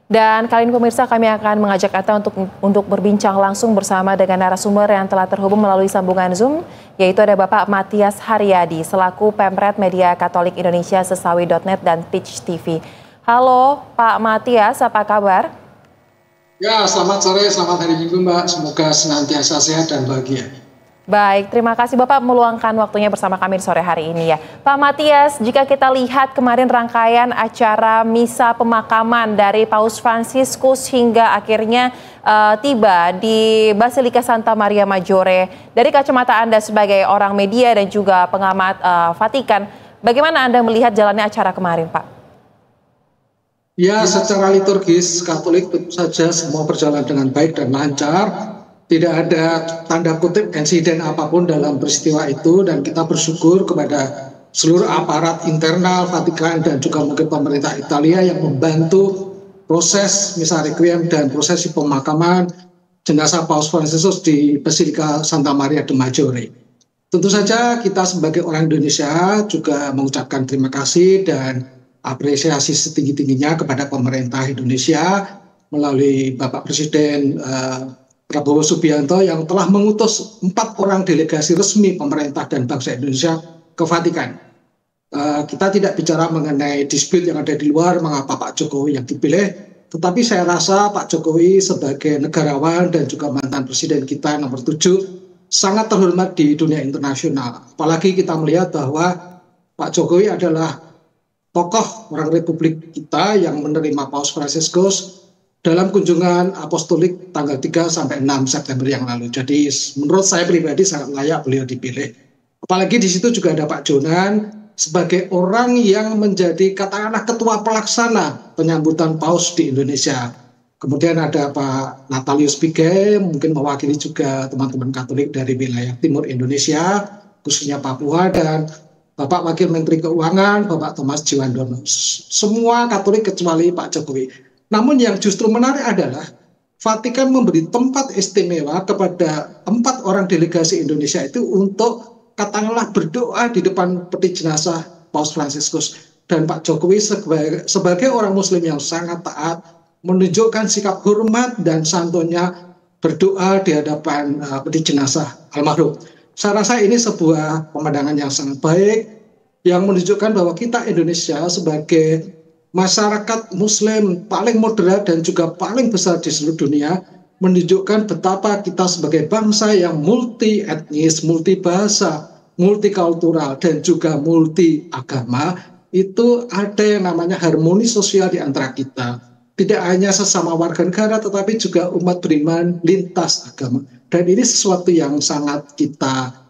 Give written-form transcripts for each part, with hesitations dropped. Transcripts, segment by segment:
Dan kali ini pemirsa kami akan mengajak Anda untuk berbincang langsung bersama dengan narasumber yang telah terhubung melalui sambungan Zoom, yaitu ada Bapak Mathias Haryadi selaku Pemret Media Katolik Indonesia Sesawi.net dan Pitch TV. Halo Pak Mathias, apa kabar? Ya, selamat sore, selamat hari Minggu Mbak. Semoga senantiasa sehat dan bahagia. Baik, terima kasih Bapak meluangkan waktunya bersama kami sore hari ini ya. Pak Mathias, jika kita lihat kemarin rangkaian acara misa pemakaman dari Paus Fransiskus hingga akhirnya tiba di Basilika Santa Maria Maggiore. Dari kacamata Anda sebagai orang media dan juga pengamat Vatikan, bagaimana Anda melihat jalannya acara kemarin Pak? Ya, secara liturgis Katolik tentu saja semua berjalan dengan baik dan lancar. Tidak ada tanda kutip insiden apapun dalam peristiwa itu, dan kita bersyukur kepada seluruh aparat internal Vatikan dan juga mungkin pemerintah Italia yang membantu proses misa requiem dan prosesi pemakaman jenazah Paus Fransiskus di Basilika Santa Maria de Maggiore. Tentu saja kita sebagai orang Indonesia juga mengucapkan terima kasih dan apresiasi setinggi-tingginya kepada pemerintah Indonesia melalui Bapak Presiden Prabowo Subianto yang telah mengutus 4 orang delegasi resmi pemerintah dan bangsa Indonesia ke Vatikan. Kita tidak bicara mengenai dispute yang ada di luar, mengapa Pak Jokowi yang dipilih, tetapi saya rasa Pak Jokowi sebagai negarawan dan juga mantan presiden kita nomor 7 sangat terhormat di dunia internasional. Apalagi kita melihat bahwa Pak Jokowi adalah tokoh orang Republik kita yang menerima Paus Fransiskus dalam kunjungan apostolik tanggal 3 sampai 6 September yang lalu. Jadi menurut saya pribadi sangat layak beliau dipilih. Apalagi di situ juga ada Pak Jonan sebagai orang yang menjadi katakanlah ketua pelaksana penyambutan Paus di Indonesia. Kemudian ada Pak Natalius Pigai, mungkin mewakili juga teman-teman Katolik dari wilayah timur Indonesia, khususnya Papua, dan Bapak Wakil Menteri Keuangan, Bapak Thomas Jiwandono. Semua Katolik kecuali Pak Jokowi. Namun yang justru menarik adalah Vatikan memberi tempat istimewa kepada 4 orang delegasi Indonesia itu untuk katakanlah berdoa di depan peti jenazah Paus Fransiskus. Dan Pak Jokowi sebagai orang Muslim yang sangat taat menunjukkan sikap hormat dan santunnya berdoa di hadapan peti jenazah almarhum. Saya rasa ini sebuah pemandangan yang sangat baik yang menunjukkan bahwa kita Indonesia sebagai masyarakat Muslim paling moderat dan juga paling besar di seluruh dunia menunjukkan betapa kita sebagai bangsa yang multi etnis, multi bahasa, multikultural dan juga multi agama itu ada yang namanya harmoni sosial di antara kita. Tidak hanya sesama warga negara tetapi juga umat beriman lintas agama. Dan ini sesuatu yang sangat kita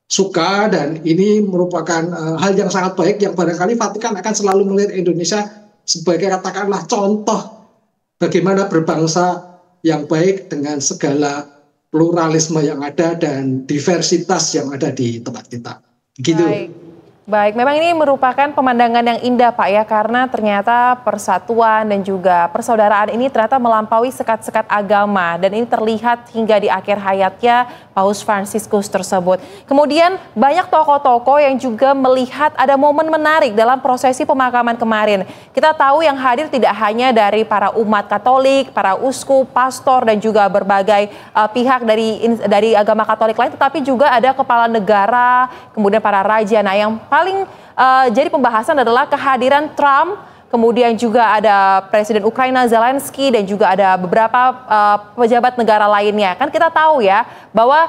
suka dan ini merupakan hal yang sangat baik yang barangkali Vatikan akan selalu melihat Indonesia sebagai katakanlah contoh bagaimana berbangsa yang baik dengan segala pluralisme yang ada dan diversitas yang ada di tempat kita. Begitu. Baik, memang ini merupakan pemandangan yang indah Pak ya, karena ternyata persatuan dan juga persaudaraan ini ternyata melampaui sekat-sekat agama dan ini terlihat hingga di akhir hayatnya Paus Fransiskus tersebut. Kemudian banyak tokoh-tokoh yang juga melihat ada momen menarik dalam prosesi pemakaman kemarin. Kita tahu yang hadir tidak hanya dari para umat Katolik, para uskup, pastor dan juga berbagai pihak dari agama Katolik lain, tetapi juga ada kepala negara, kemudian para raja. Nah, yang paling jadi pembahasan adalah kehadiran Trump, kemudian juga ada Presiden Ukraina Zelensky dan juga ada beberapa pejabat negara lainnya. Kan kita tahu ya bahwa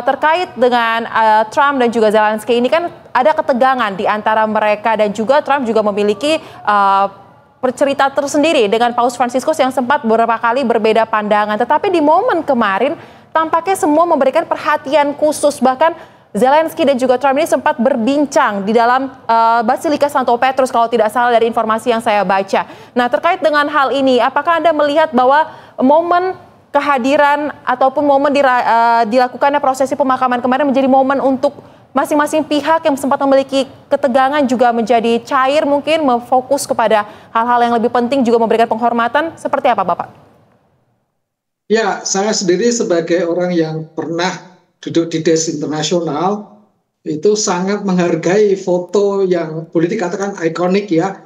terkait dengan Trump dan juga Zelensky ini kan ada ketegangan di antara mereka dan juga Trump juga memiliki cerita tersendiri dengan Paus Fransiskus yang sempat beberapa kali berbeda pandangan. Tetapi di momen kemarin tampaknya semua memberikan perhatian khusus, bahkan Zelensky dan juga Trump ini sempat berbincang di dalam Basilika Santo Petrus kalau tidak salah dari informasi yang saya baca. Nah, terkait dengan hal ini, apakah Anda melihat bahwa momen kehadiran ataupun momen dilakukannya prosesi pemakaman kemarin menjadi momen untuk masing-masing pihak yang sempat memiliki ketegangan juga menjadi cair, mungkin memfokus kepada hal-hal yang lebih penting, juga memberikan penghormatan, seperti apa Bapak? Ya, saya sendiri sebagai orang yang pernah duduk di DES internasional itu sangat menghargai foto yang boleh dikatakan ikonik ya,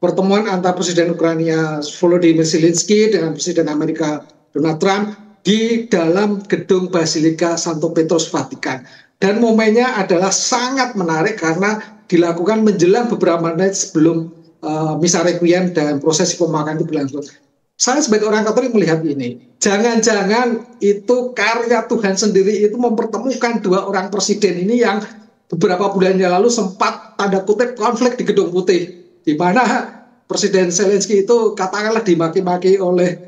pertemuan antara Presiden Ukraina Volodymyr Zelensky dengan Presiden Amerika Donald Trump di dalam gedung Basilika Santo Petrus Vatikan. Dan momennya adalah sangat menarik karena dilakukan menjelang beberapa menit sebelum misa requiem dan prosesi pemakaman itu berlangsung. Saya sebagai orang Katolik melihat ini, jangan-jangan itu karya Tuhan sendiri itu mempertemukan dua orang presiden ini yang beberapa bulan yang lalu sempat tanda kutip konflik di Gedung Putih, di mana Presiden Zelensky itu katakanlah dimaki-maki oleh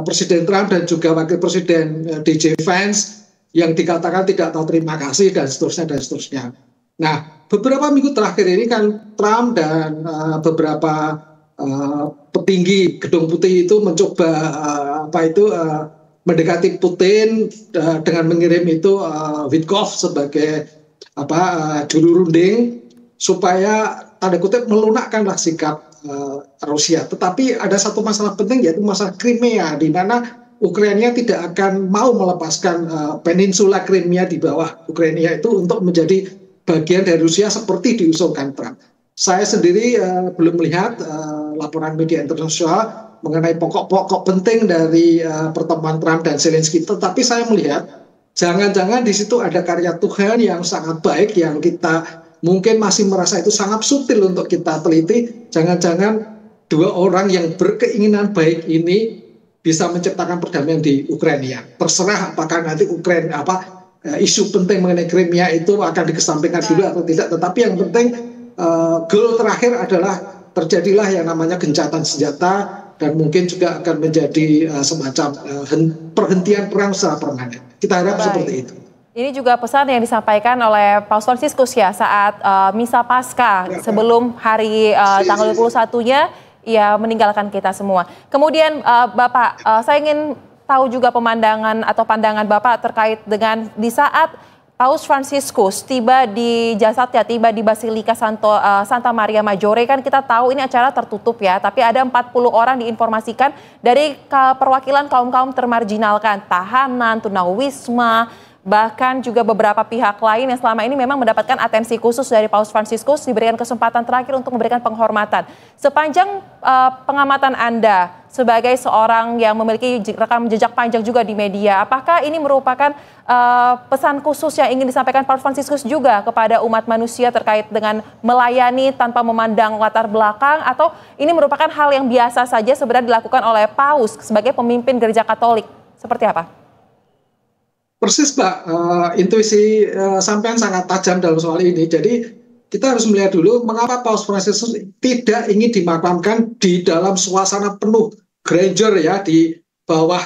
Presiden Trump dan juga Wakil Presiden DJ Vance yang dikatakan tidak tahu terima kasih dan seterusnya dan seterusnya. Nah, beberapa minggu terakhir ini kan Trump dan beberapa petinggi Gedung Putih itu mencoba mendekati Putin dengan mengirim itu Witkoff sebagai juru runding supaya tanda kutip melunakkanlah sikap Rusia. Tetapi ada satu masalah penting, yaitu masalah Crimea, di mana Ukraina tidak akan mau melepaskan peninsula Crimea di bawah Ukraina itu untuk menjadi bagian dari Rusia seperti diusulkan Trump. Saya sendiri belum melihat laporan media internasional mengenai pokok-pokok penting dari pertemuan Trump dan Zelensky, tetapi saya melihat jangan-jangan di situ ada karya Tuhan yang sangat baik yang kita mungkin masih merasa itu sangat subtil untuk kita teliti. Jangan-jangan dua orang yang berkeinginan baik ini bisa menciptakan perdamaian di Ukraina. Terserah apakah nanti isu penting mengenai Crimea itu akan dikesampingkan dulu atau tidak, tetapi yang penting goal terakhir adalah terjadilah yang namanya gencatan senjata dan mungkin juga akan menjadi semacam perhentian perang secara permanen. Kita harap seperti itu. Ini juga pesan yang disampaikan oleh Paus Fransiskus ya saat Misa Paskah sebelum hari tanggal 21-nya ia meninggalkan kita semua. Kemudian Bapak, saya ingin tahu juga pemandangan atau pandangan Bapak terkait dengan di saat Paus Fransiskus tiba di jasadnya, tiba di Basilika Santa Maria Maggiore, kan kita tahu ini acara tertutup ya, tapi ada 40 orang diinformasikan dari perwakilan kaum-kaum termarginalkan, tahanan, tunawisma, bahkan juga beberapa pihak lain yang selama ini memang mendapatkan atensi khusus dari Paus Fransiskus diberikan kesempatan terakhir untuk memberikan penghormatan. Sepanjang pengamatan Anda sebagai seorang yang memiliki rekam jejak panjang juga di media, apakah ini merupakan pesan khusus yang ingin disampaikan Paus Fransiskus juga kepada umat manusia terkait dengan melayani tanpa memandang latar belakang, atau ini merupakan hal yang biasa saja sebenarnya dilakukan oleh Paus sebagai pemimpin gereja Katolik? Seperti apa? Persis Pak, intuisi sampean sangat tajam dalam soal ini. Jadi kita harus melihat dulu mengapa Paus Fransiskus tidak ingin dimakamkan di dalam suasana penuh grandeur ya di bawah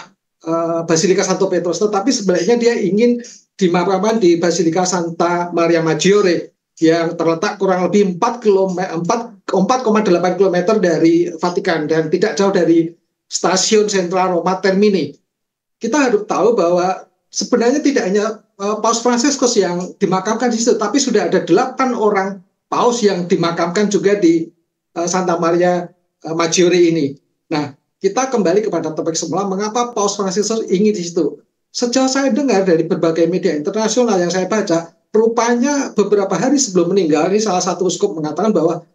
Basilika Santo Petrus, tetapi sebenarnya dia ingin dimakamkan di Basilika Santa Maria Maggiore yang terletak kurang lebih 4,8 km dari Vatikan dan tidak jauh dari stasiun sentral Roma Termini. Kita harus tahu bahwa sebenarnya tidak hanya Paus Fransiskus yang dimakamkan di situ, tapi sudah ada 8 orang paus yang dimakamkan juga di Santa Maria Maggiore ini. Nah, kita kembali kepada topik semula, mengapa Paus Fransiskus ingin di situ? Sejauh saya dengar dari berbagai media internasional yang saya baca, rupanya beberapa hari sebelum meninggal, ini salah satu uskup mengatakan bahwa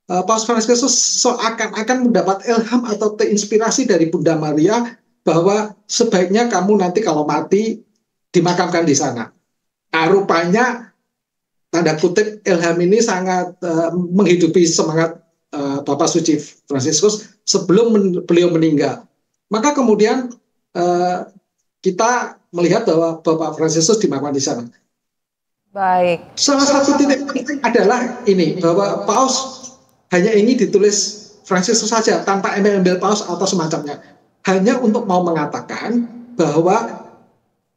Paus Fransiskus seakan-akan mendapat ilham atau terinspirasi dari Bunda Maria bahwa sebaiknya kamu nanti kalau mati dimakamkan di sana. Nah, rupanya tanda kutip ilham ini sangat menghidupi semangat Bapak Suci Fransiskus sebelum beliau meninggal. Maka kemudian kita melihat bahwa Bapak Fransiskus dimakamkan di sana. Baik. Salah satu titik adalah ini, bahwa Paus hanya ingin ditulis Fransiskus saja tanpa embel-embel Paus atau semacamnya. Hanya untuk mau mengatakan bahwa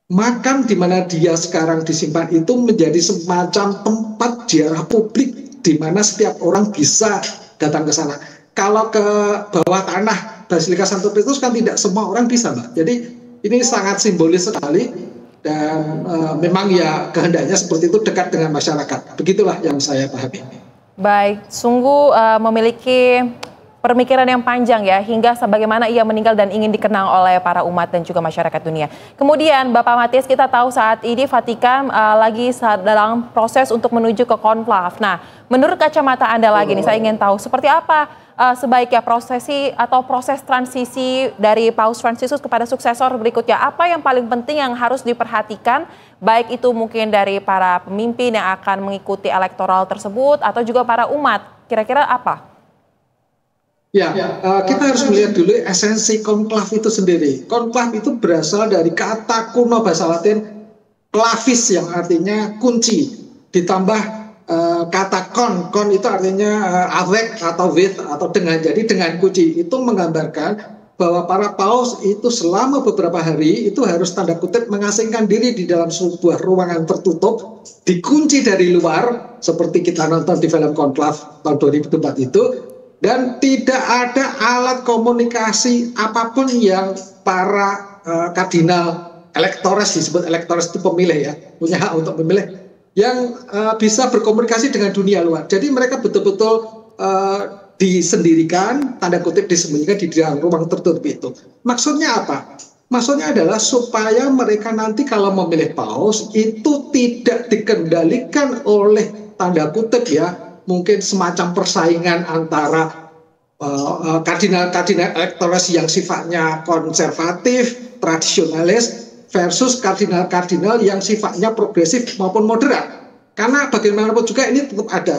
makam di mana dia sekarang disimpan itu menjadi semacam tempat ziarah publik di mana setiap orang bisa datang ke sana. Kalau ke bawah tanah Basilika Santo Petrus kan tidak semua orang bisa, Mbak. Jadi ini sangat simbolis sekali dan memang ya kehendaknya seperti itu, dekat dengan masyarakat. Begitulah yang saya pahami. Baik, sungguh memiliki pemikiran yang panjang ya, hingga sebagaimana ia meninggal dan ingin dikenang oleh para umat dan juga masyarakat dunia. Kemudian Bapak Matias, kita tahu saat ini Vatikan lagi dalam proses untuk menuju ke konklav. Nah, menurut kacamata Anda lagi nih, saya ingin tahu seperti apa sebaiknya proses transisi dari Paus Fransiskus kepada suksesor berikutnya? Apa yang paling penting yang harus diperhatikan, baik itu mungkin dari para pemimpin yang akan mengikuti elektoral tersebut atau juga para umat? Kira-kira apa? Ya, kita harus melihat dulu esensi konklav itu sendiri. Konklav itu berasal dari kata kuno bahasa Latin clavis yang artinya kunci, ditambah kata kon itu artinya avec atau with atau dengan. Jadi dengan kunci itu menggambarkan bahwa para paus itu selama beberapa hari itu harus tanda kutip mengasingkan diri di dalam sebuah ruangan tertutup, dikunci dari luar seperti kita nonton di film Konklav tahun 2004 itu, dan tidak ada alat komunikasi apapun yang para kardinal elektores, disebut elektores itu pemilih ya, punya hak untuk memilih, yang bisa berkomunikasi dengan dunia luar. Jadi mereka betul-betul disendirikan, tanda kutip disembunyikan di dalam ruang tertutup itu. Maksudnya apa? Maksudnya adalah supaya mereka nanti kalau memilih paus itu tidak dikendalikan oleh tanda kutip ya, mungkin semacam persaingan antara kardinal-kardinal elektores yang sifatnya konservatif, tradisionalis, versus kardinal-kardinal yang sifatnya progresif maupun moderat. Karena bagaimanapun juga ini tetap ada.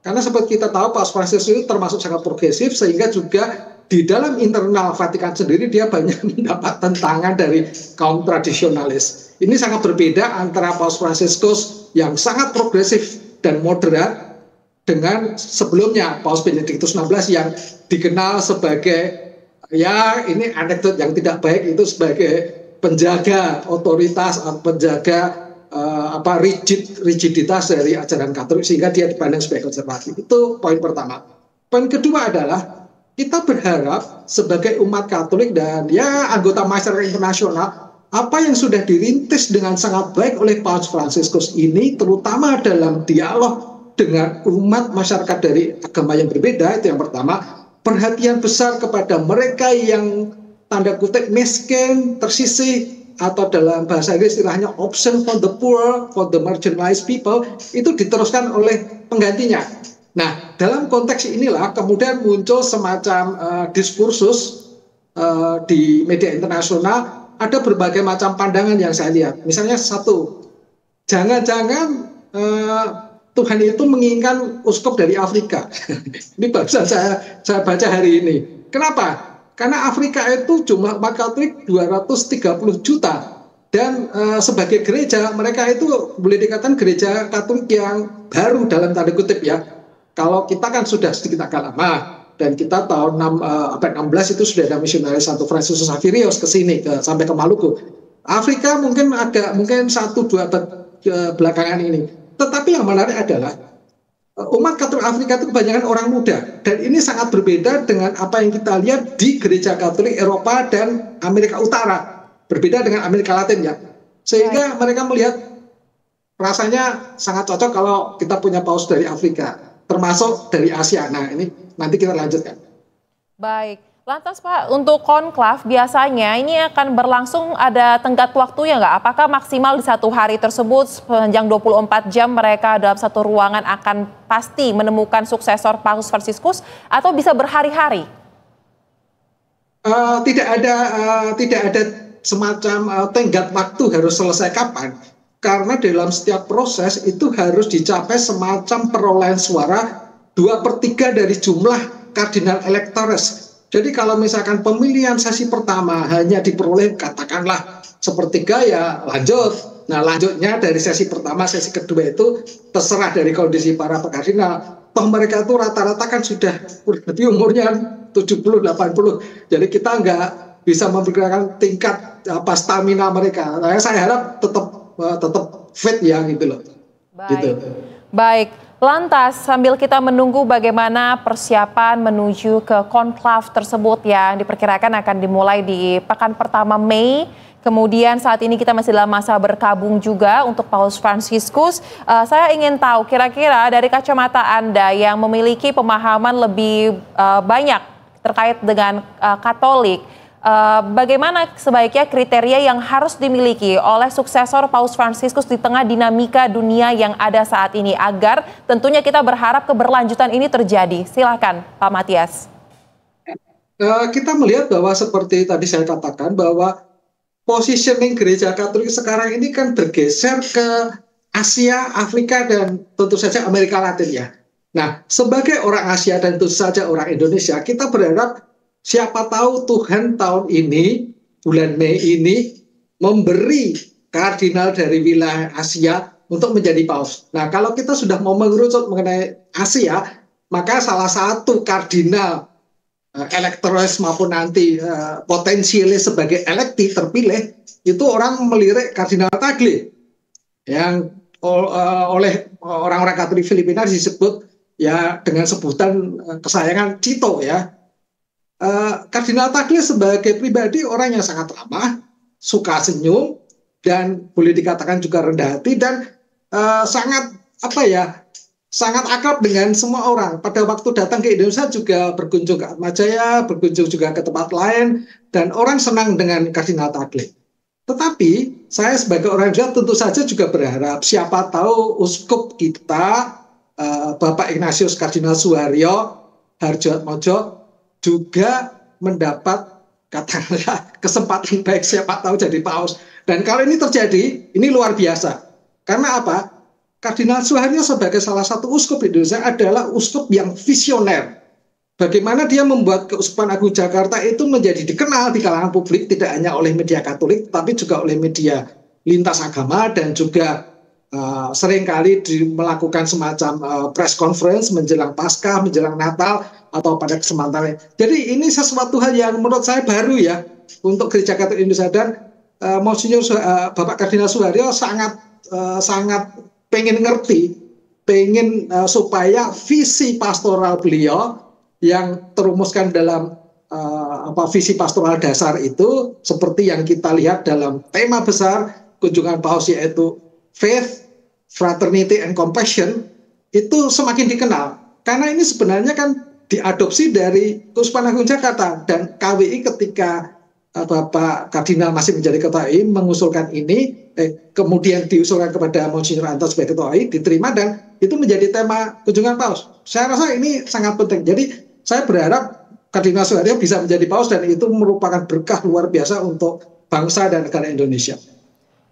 Karena seperti kita tahu Paus Fransiskus itu termasuk sangat progresif, sehingga juga di dalam internal Vatikan sendiri dia banyak mendapat tentangan dari kaum tradisionalis. Ini sangat berbeda antara Paus Fransiskus yang sangat progresif dan moderat dengan sebelumnya Paus Benediktus XVI yang dikenal sebagai, ya ini anekdot yang tidak baik, itu sebagai penjaga otoritas, penjaga rigiditas dari ajaran Katolik, sehingga dia dipandang sebagai konservatif. Itu poin pertama. Poin kedua adalah kita berharap sebagai umat Katolik dan ya anggota masyarakat internasional, apa yang sudah dirintis dengan sangat baik oleh Paus Fransiskus ini, terutama dalam dialog dengan umat masyarakat dari agama yang berbeda, itu yang pertama. Perhatian besar kepada mereka yang tanda kutip miskin, tersisih, atau dalam bahasa Inggris istilahnya option for the poor, for the marginalized people, itu diteruskan oleh penggantinya. Nah, dalam konteks inilah kemudian muncul semacam diskursus di media internasional, ada berbagai macam pandangan yang saya lihat. Misalnya satu, jangan-jangan Tuhan itu menginginkan uskup dari Afrika. Ini barusan saya baca hari ini. Kenapa? Karena Afrika itu jumlah umat Katolik 230 juta. Dan sebagai gereja, mereka itu boleh dikatakan gereja Katolik yang baru dalam tanda kutip ya. Kalau kita kan sudah sedikit agak lama. Dan kita tahun abad 16 itu sudah ada misionaris Santo Fransiskus Xaverius ke sini, sampai ke Maluku. Afrika mungkin 1-2 abad belakangan ini. Tetapi yang menarik adalah umat Katolik Afrika itu kebanyakan orang muda, dan ini sangat berbeda dengan apa yang kita lihat di gereja Katolik Eropa dan Amerika Utara, berbeda dengan Amerika Latin ya, sehingga mereka melihat rasanya sangat cocok kalau kita punya paus dari Afrika, termasuk dari Asia. Nah ini nanti kita lanjutkan. Baik. Lantas Pak, untuk konklav biasanya ini akan berlangsung ada tenggat waktunya nggak? Apakah maksimal di satu hari tersebut sepanjang 24 jam mereka dalam satu ruangan akan pasti menemukan suksesor Paus Fransiskus atau bisa berhari-hari? Tidak ada semacam tenggat waktu harus selesai kapan. Karena dalam setiap proses itu harus dicapai semacam perolehan suara 2/3 dari jumlah kardinal elektores. Jadi kalau misalkan pemilihan sesi pertama hanya diperoleh katakanlah 1/3 ya lanjut. Nah lanjutnya dari sesi pertama, sesi kedua itu terserah dari kondisi para kardinal. Toh mereka itu rata-rata kan sudah lebih umurnya 70-80. Jadi kita nggak bisa memperkirakan tingkat stamina mereka. Nah, saya harap tetap fit ya gitu loh. Baik. Gitu. Baik. Lantas sambil kita menunggu bagaimana persiapan menuju ke konklav tersebut yang diperkirakan akan dimulai di pekan pertama Mei. Kemudian saat ini kita masih dalam masa berkabung juga untuk Paus Fransiskus. Saya ingin tahu kira-kira dari kacamata Anda yang memiliki pemahaman lebih banyak terkait dengan Katolik, bagaimana sebaiknya kriteria yang harus dimiliki oleh suksesor Paus Fransiskus di tengah dinamika dunia yang ada saat ini agar tentunya kita berharap keberlanjutan ini terjadi. Silakan Pak Matias. Kita melihat bahwa seperti tadi saya katakan bahwa positioning gereja Katolik sekarang ini kan bergeser ke Asia, Afrika, dan tentu saja Amerika Latin ya. Nah, sebagai orang Asia dan tentu saja orang Indonesia, kita berharap siapa tahu Tuhan tahun ini, bulan Mei ini, memberi kardinal dari wilayah Asia untuk menjadi paus. Nah, kalau kita sudah mau mengerucut mengenai Asia, maka salah satu kardinal elektoris maupun nanti potensialnya sebagai elekti terpilih, itu orang melirik Kardinal Tagle yang oleh orang-orang Katolik Filipina disebut ya dengan sebutan kesayangan Cito ya. Kardinal Tagle sebagai pribadi orang yang sangat ramah, suka senyum, dan boleh dikatakan juga rendah hati, dan sangat apa ya, sangat akrab dengan semua orang. Pada waktu datang ke Indonesia juga berkunjung ke Atmajaya, berkunjung juga ke tempat lain, dan orang senang dengan Kardinal Tagle. Tetapi saya sebagai orang Indonesia tentu saja juga berharap siapa tahu uskup kita, Bapak Ignatius Kardinal Suharyo Harjoatmojo, juga mendapat katakanlah kesempatan baik, siapa tahu jadi paus. Dan kalau ini terjadi, ini luar biasa. Karena apa? Kardinal Suharyo sebagai salah satu uskup di Indonesia adalah uskup yang visioner. Bagaimana dia membuat Keuskupan Agung Jakarta itu menjadi dikenal di kalangan publik, tidak hanya oleh media Katolik, tapi juga oleh media lintas agama, dan juga seringkali melakukan semacam press conference menjelang Paskah, menjelang Natal, atau pada kesempatan lain. Jadi ini sesuatu hal yang menurut saya baru ya untuk Gereja Katolik Indonesia, dan Monsinyur Bapak Kardinal Suharyo sangat pengen ngerti, pengen supaya visi pastoral beliau yang terumuskan dalam visi pastoral dasar itu, seperti yang kita lihat dalam tema besar kunjungan paus, yaitu faith, fraternity, and compassion, itu semakin dikenal. Karena ini sebenarnya kan diadopsi dari Keuskupan Agung Jakarta, dan KWI ketika Bapak Kardinal masih menjadi ketua KWI mengusulkan ini, kemudian diusulkan kepada Monsinyur Anton sebagai ketua KWI, diterima, dan itu menjadi tema kunjungan paus. Saya rasa ini sangat penting. Jadi saya berharap Kardinal Suharyo bisa menjadi paus, dan itu merupakan berkah luar biasa untuk bangsa dan negara Indonesia.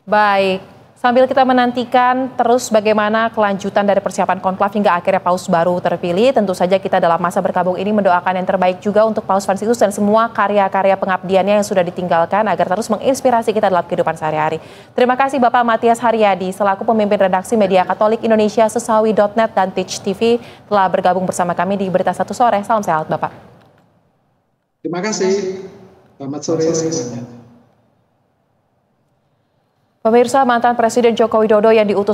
Baik. Sambil kita menantikan terus bagaimana kelanjutan dari persiapan konklav hingga akhirnya paus baru terpilih, tentu saja kita dalam masa berkabung ini mendoakan yang terbaik juga untuk Paus Fransiskus dan semua karya-karya pengabdiannya yang sudah ditinggalkan agar terus menginspirasi kita dalam kehidupan sehari-hari. Terima kasih Bapak Matias Haryadi selaku pemimpin redaksi media Katolik Indonesia, Sesawi.net dan Teach TV telah bergabung bersama kami di Berita Satu Sore. Salam sehat Bapak. Terima kasih. Selamat sore semuanya. Pemirsa, mantan Presiden Joko Widodo yang diutus